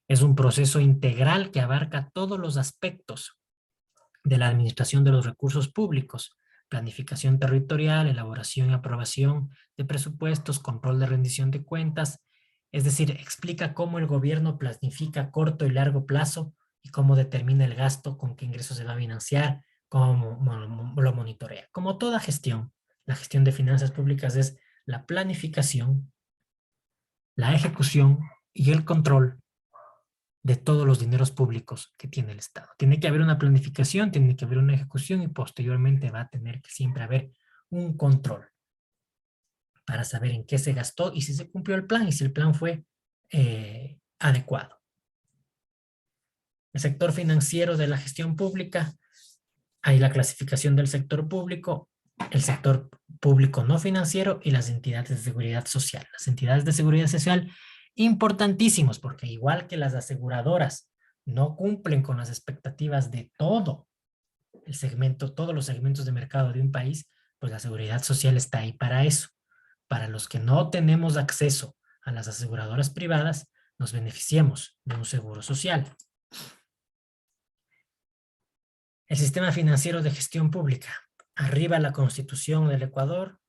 Es un proceso integral que abarca todos los aspectos de la administración de los recursos públicos: planificación territorial, elaboración y aprobación de presupuestos, control de rendición de cuentas. Es decir, explica cómo el gobierno planifica a corto y largo plazo y cómo determina el gasto, con qué ingresos se va a financiar, cómo lo monitorea. Como toda gestión, la gestión de finanzas públicas es la planificación, la ejecución y el control de todos los dineros públicos que tiene el Estado. Tiene que haber una planificación, tiene que haber una ejecución y posteriormente va a tener que siempre haber un control para saber en qué se gastó y si se cumplió el plan y si el plan fue adecuado. El sector financiero de la gestión pública, hay la clasificación del sector público, el sector público no financiero y las entidades de seguridad social. Las entidades de seguridad social, importantísimos, porque igual que las aseguradoras no cumplen con las expectativas de todo el segmento, todos los segmentos de mercado de un país, pues la seguridad social está ahí para eso. Para los que no tenemos acceso a las aseguradoras privadas, nos beneficiemos de un seguro social. El sistema financiero de gestión pública. Arriba la Constitución del Ecuador.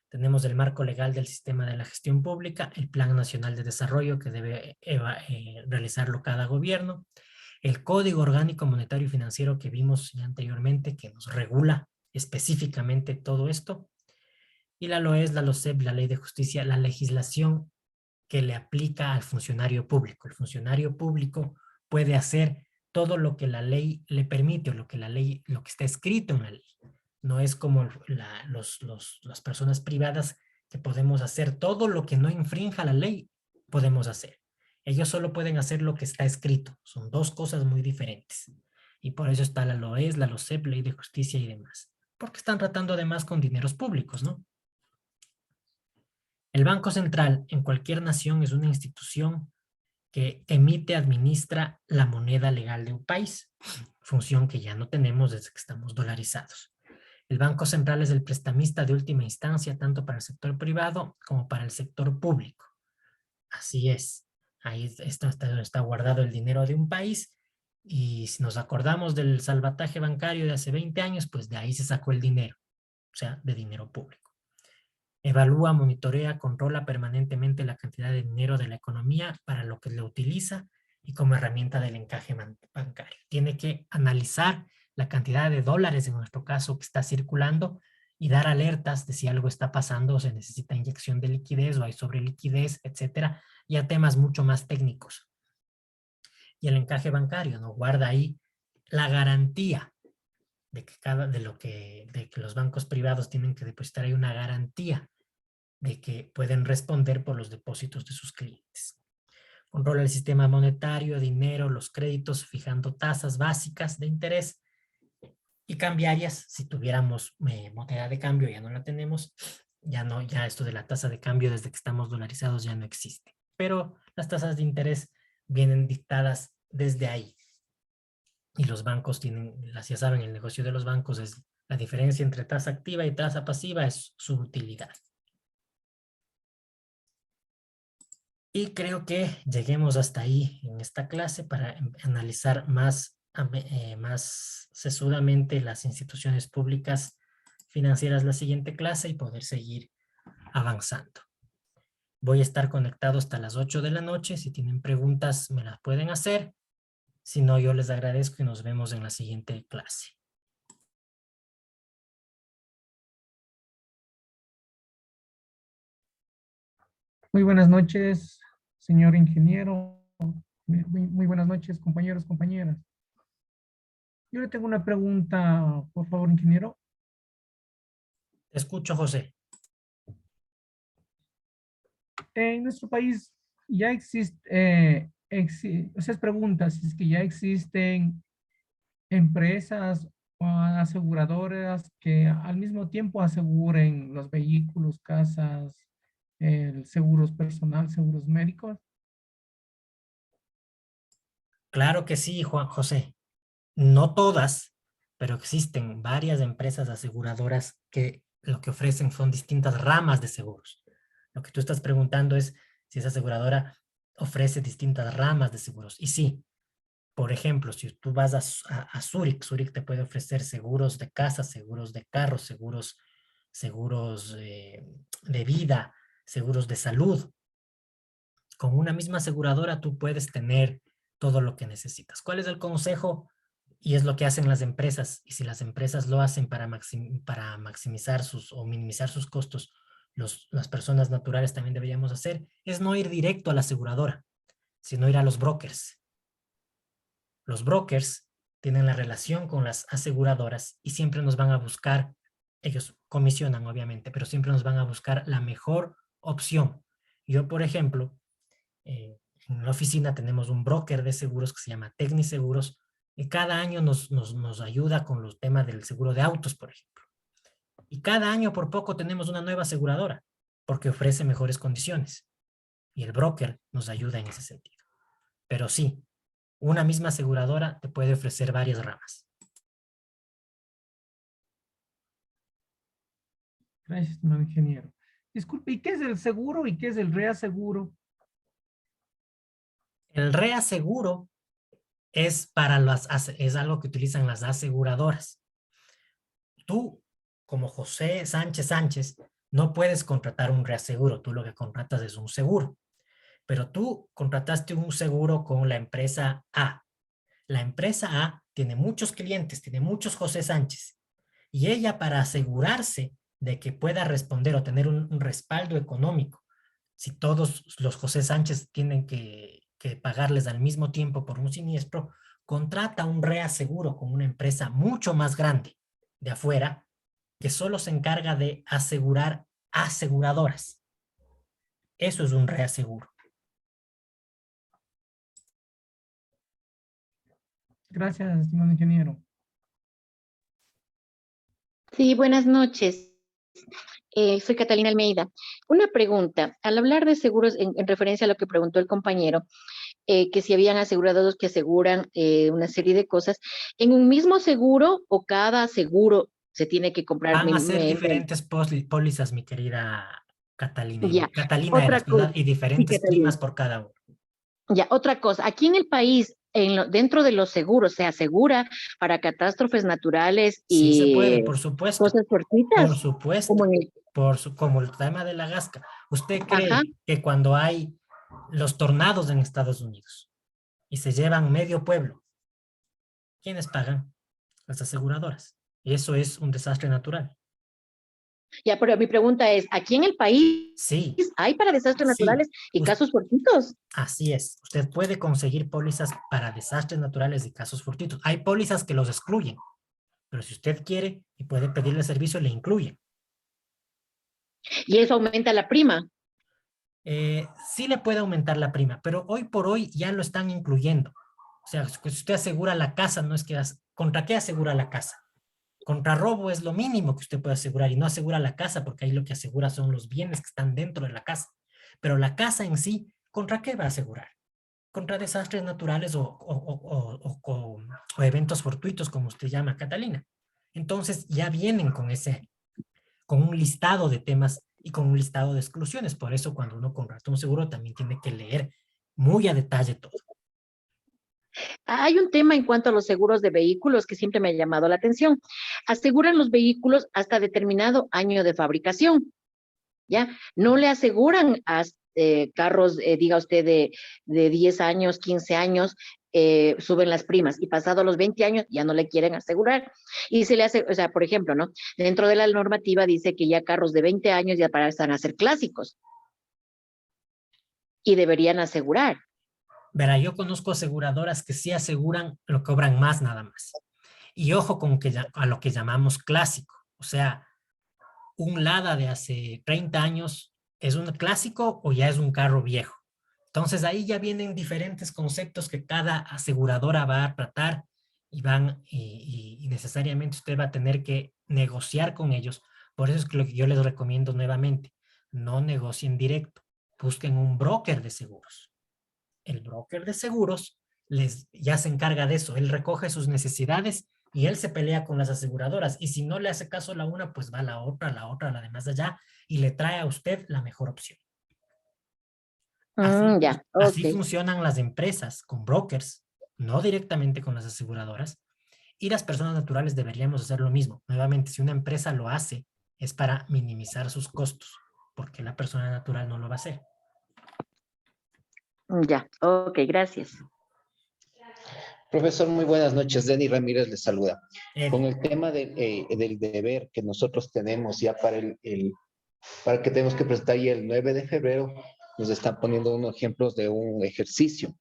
Tenemos el marco legal del sistema de la gestión pública, el Plan Nacional de Desarrollo que debe realizarlo cada gobierno, el Código Orgánico Monetario y Financiero que vimos ya anteriormente, que nos regula específicamente todo esto, y la LOES, la LOCEP, la Ley de Justicia, la legislación que le aplica al funcionario público. El funcionario público puede hacer todo lo que la ley le permite o lo que está escrito en la ley. No es como las personas privadas que podemos hacer todo lo que no infrinja la ley, podemos hacer. Ellos solo pueden hacer lo que está escrito. Son dos cosas muy diferentes. Y por eso está la LOES, la LOCEP, Ley de Justicia y demás. Porque están tratando además con dineros públicos, ¿no? El Banco Central en cualquier nación es una institución que emite, administra la moneda legal de un país, función que ya no tenemos desde que estamos dolarizados. El Banco Central es el prestamista de última instancia, tanto para el sector privado como para el sector público. Así es. Ahí está guardado el dinero de un país, y si nos acordamos del salvataje bancario de hace 20 años, pues de ahí se sacó el dinero, o sea, de dinero público. Evalúa, monitorea, controla permanentemente la cantidad de dinero de la economía para lo que lo utiliza y como herramienta del encaje bancario. Tiene que analizar la cantidad de dólares, en nuestro caso, que está circulando y dar alertas de si algo está pasando o se necesita inyección de liquidez o hay sobre liquidez, etcétera, y a temas mucho más técnicos. Y el encaje bancario, ¿no? Guarda ahí la garantía de que los bancos privados tienen que depositar ahí una garantía de que pueden responder por los depósitos de sus clientes. Controla el sistema monetario, dinero, los créditos, fijando tasas básicas de interés y cambiarias. Si tuviéramos moneda de cambio, ya no la tenemos, ya esto de la tasa de cambio desde que estamos dolarizados ya no existe. Pero las tasas de interés vienen dictadas desde ahí. Y los bancos tienen, ya saben, el negocio de los bancos es la diferencia entre tasa activa y tasa pasiva es su utilidad. Y creo que lleguemos hasta ahí en esta clase para analizar más sesudamente las instituciones públicas financieras la siguiente clase y poder seguir avanzando. Voy a estar conectado hasta las 8 de la noche. Si tienen preguntas, me las pueden hacer. Si no, yo les agradezco y nos vemos en la siguiente clase. Muy buenas noches, señor ingeniero. Muy buenas noches, compañeros, compañeras. Yo le tengo una pregunta, por favor, ingeniero. Te escucho, José. En nuestro país ya existe, o sea, es pregunta si es que ya existen empresas o aseguradoras que al mismo tiempo aseguren los vehículos, casas, seguros personal, seguros médicos. Claro que sí, Juan José. No todas, pero existen varias empresas aseguradoras que lo que ofrecen son distintas ramas de seguros. Lo que tú estás preguntando es si esa aseguradora ofrece distintas ramas de seguros. Y sí, por ejemplo, si tú vas a Zurich, Zurich te puede ofrecer seguros de casa, seguros de carros, seguros de vida, seguros de salud. Con una misma aseguradora tú puedes tener todo lo que necesitas. ¿Cuál es el consejo? Y es lo que hacen las empresas. Y si las empresas lo hacen para maximizar o minimizar sus costos, las personas naturales también deberíamos hacer, es no ir directo a la aseguradora, sino ir a los brokers. Los brokers tienen la relación con las aseguradoras y siempre nos van a buscar, ellos comisionan obviamente, pero siempre nos van a buscar la mejor opción. Yo, por ejemplo, en la oficina tenemos un broker de seguros que se llama Tecniseguros y cada año nos ayuda con los temas del seguro de autos, por ejemplo. Y cada año por poco tenemos una nueva aseguradora porque ofrece mejores condiciones y el broker nos ayuda en ese sentido. Pero sí, una misma aseguradora te puede ofrecer varias ramas. Gracias, señor ingeniero. Disculpe, ¿y qué es el seguro y qué es el reaseguro? El reaseguro es es algo que utilizan las aseguradoras. Tú, como José Sánchez Sánchez, no puedes contratar un reaseguro. Tú lo que contratas es un seguro. Pero tú contrataste un seguro con la empresa A. La empresa A tiene muchos clientes, tiene muchos José Sánchez. Y ella, para asegurarse de que pueda responder o tener un respaldo económico, si todos los José Sánchez tienen que pagarles al mismo tiempo por un siniestro, contrata un reaseguro con una empresa mucho más grande de afuera que solo se encarga de asegurar aseguradoras. Eso es un reaseguro. Gracias, señor ingeniero. Sí, buenas noches. Soy Catalina Almeida. Una pregunta. Al hablar de seguros, en referencia a lo que preguntó el compañero, que si habían asegurados que aseguran una serie de cosas, ¿en un mismo seguro o cada seguro se tiene que comprar? Van a ser diferentes pólizas, mi querida Catalina. Ya. Catalina Otra eras, cosa. ¿verdad? Y Sí, diferentes Catalina. primas por cada uno. Ya, otra cosa, aquí en el país, dentro de los seguros, ¿se asegura para catástrofes naturales Sí se puede, y por supuesto, cosas por fortuitas? supuesto, Como en el, como el tema de la Gasca. ¿Usted ajá, cree que cuando hay los tornados en Estados Unidos y se llevan medio pueblo, ¿quiénes pagan? Las aseguradoras. Y eso es un desastre natural. ya, pero mi pregunta es, ¿aquí en el país Sí, hay para desastres sí, naturales y casos fortuitos? así es. Usted puede conseguir pólizas para desastres naturales y casos fortuitos. Hay pólizas que los excluyen, pero si usted quiere y puede pedirle servicio, le incluyen. Y eso aumenta la prima. Sí le puede aumentar la prima, pero hoy por hoy ya lo están incluyendo. O sea, si usted asegura la casa, no es que... ¿Contra qué asegura la casa? Contra robo es lo mínimo que usted puede asegurar y no asegura la casa porque ahí lo que asegura son los bienes que están dentro de la casa. Pero la casa en sí, ¿contra qué va a asegurar? Contra desastres naturales o eventos fortuitos, como usted llama, Catalina. Entonces ya vienen con un listado de temas y con un listado de exclusiones. Por eso cuando uno contrata un seguro también tiene que leer muy a detalle todo. Hay un tema en cuanto a los seguros de vehículos que siempre me ha llamado la atención. Aseguran los vehículos hasta determinado año de fabricación, ¿ya? No le aseguran a carros, diga usted, de 10 años, 15 años, suben las primas y pasado los 20 años ya no le quieren asegurar. Y se le hace, o sea, por ejemplo, ¿no? Dentro de la normativa dice que ya carros de 20 años ya pasan a ser clásicos y deberían asegurar. Verá, yo conozco aseguradoras que sí aseguran, lo cobran más nada más. Y ojo con que a lo que llamamos clásico. O sea, un Lada de hace 30 años es un clásico o ya es un carro viejo. Entonces ahí ya vienen diferentes conceptos que cada aseguradora va a tratar y y necesariamente usted va a tener que negociar con ellos. Por eso es que lo que yo les recomiendo nuevamente, no negocien directo, busquen un broker de seguros. El broker de seguros ya se encarga de eso, él recoge sus necesidades y él se pelea con las aseguradoras y si no le hace caso a la una, pues va a la otra, la de más allá y le trae a usted la mejor opción. Así, Ya, así ok. funcionan las empresas con brokers, no directamente con las aseguradoras. Y las personas naturales deberíamos hacer lo mismo. Nuevamente, si una empresa lo hace, es para minimizar sus costos, porque la persona natural no lo va a hacer. Ya, ok, gracias. Profesor, muy buenas noches. Denny Ramírez le saluda. Con Eddie, el tema del deber que nosotros tenemos ya para que tenemos que presentar ya el 9 de febrero, nos están poniendo unos ejemplos de un ejercicio.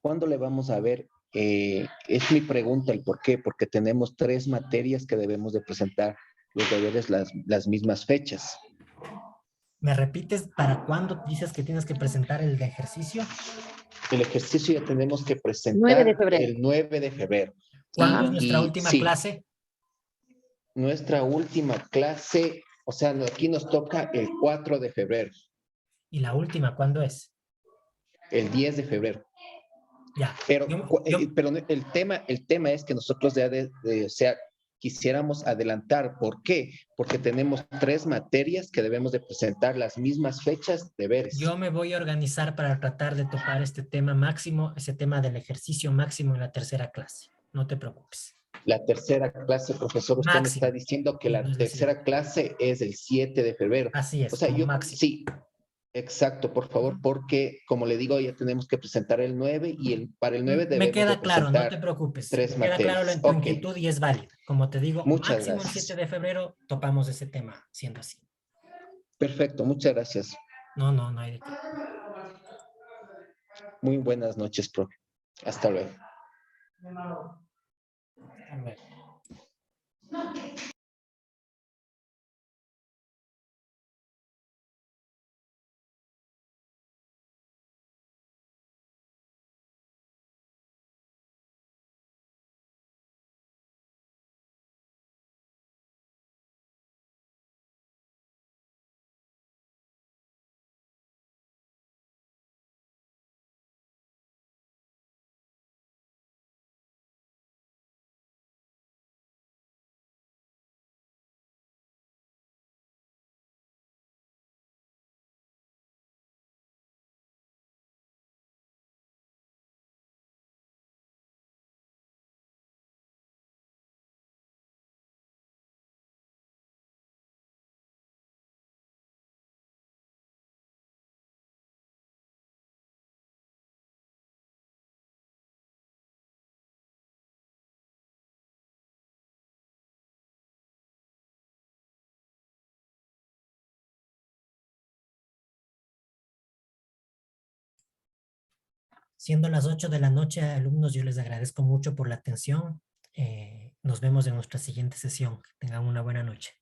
¿Cuándo le vamos a ver? Es mi pregunta el por qué, porque tenemos 3 materias que debemos de presentar los deberes las mismas fechas. ¿me repites para cuándo dices que tienes que presentar el de ejercicio? El ejercicio ya tenemos que 9 de presentar febrero. el 9 de febrero. ¿Cuándo es Ajá. nuestra Y última sí, clase? nuestra última clase, o sea, aquí nos toca el 4 de febrero, ¿Y la última cuándo es? el 10 de febrero. Ya, Pero, yo pero el tema es que nosotros ya o sea, quisiéramos adelantar. ¿Por qué? Porque tenemos 3 materias que debemos de presentar las mismas fechas de deberes. Yo me voy a organizar para tratar de topar este tema máximo, ese tema del ejercicio máximo en la tercera clase. No te preocupes. La tercera clase, profesor, usted me está Máximo. diciendo que Y la no es decir, tercera clase es el 7 de febrero. así O es, sea, como yo máximo. sí, exacto, por favor, porque como le digo, ya tenemos que presentar el 9 y para el 9 Me debemos de queda claro, no te presentar preocupes. tres Me queda claro materias. tu Ok, inquietud y es válida. Como te digo, muchas máximo el 7 gracias. de febrero topamos ese tema siendo así. Perfecto, muchas gracias. No, no, no hay de qué. Muy buenas noches, profe. Hasta luego. Hasta luego. Siendo las 8 de la noche, alumnos, yo les agradezco mucho por la atención. Nos vemos en nuestra siguiente sesión. Que tengan una buena noche.